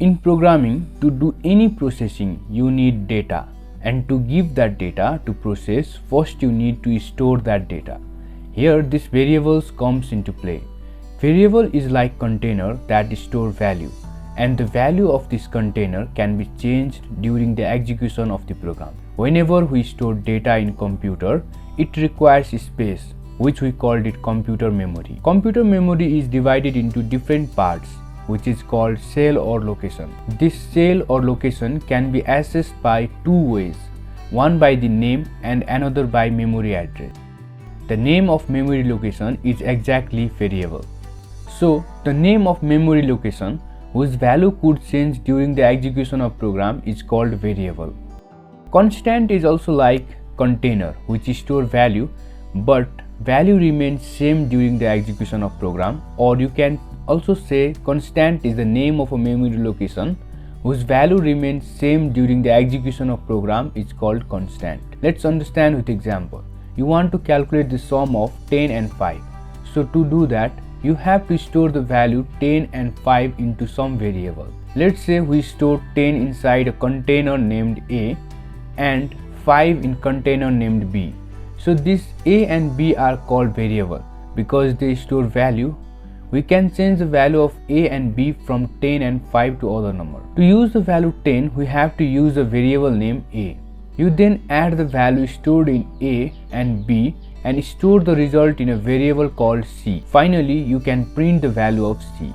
In programming, to do any processing, you need data, and to give that data to process, first you need to store that data. Here, this variables comes into play. Variable is like container that store value, and the value of this container can be changed during the execution of the program. Whenever we store data in computer, it requires space, which we called it computer memory. Computer memory is divided into different parts, which is called cell or location. This cell or location can be accessed by two ways, one by the name and another by memory address. The name of memory location is exactly variable. So, the name of memory location whose value could change during the execution of program is called variable. Constant is also like container which store value, but value remains same during the execution of program, or you can also say constant is the name of a memory location whose value remains same during the execution of program is called constant. Let's understand with example. You want to calculate the sum of 10 and 5. So to do that, you have to store the value 10 and 5 into some variable. Let's say we store 10 inside a container named A and 5 in container named B. So this A and B are called variable because they store value. We can change the value of A and B from 10 and 5 to other number. To use the value 10, we have to use a variable name A. You then add the value stored in A and B and store the result in a variable called C. Finally, you can print the value of C.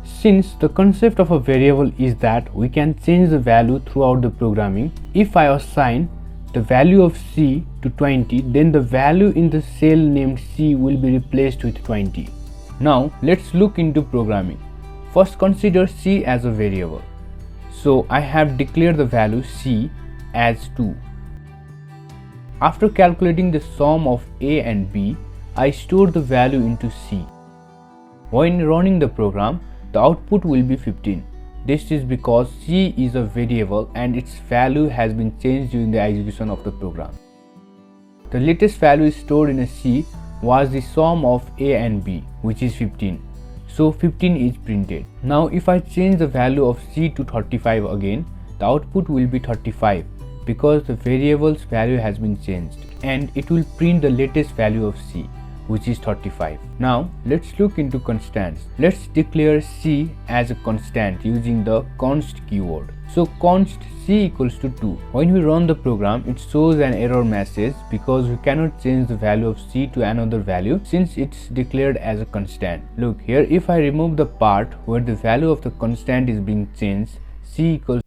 Since the concept of a variable is that we can change the value throughout the programming, if I assign the value of C to 20, then the value in the cell named C will be replaced with 20. Now, let's look into programming. First, consider C as a variable. So, I have declared the value C as 2. After calculating the sum of A and B, I store the value into C. When running the program, the output will be 15. This is because C is a variable and its value has been changed during the execution of the program. The latest value stored in a C was the sum of A and B, which is 15. So 15 is printed. Now if I change the value of C to 35 again, the output will be 35 because the variable's value has been changed, and it will print the latest value of C, which is 35. Now let's look into constants. Let's declare C as a constant using the const keyword. So const C equals to 2. When we run the program, it shows an error message because we cannot change the value of C to another value since it's declared as a constant. Look here, if I remove the part where the value of the constant is being changed, C equals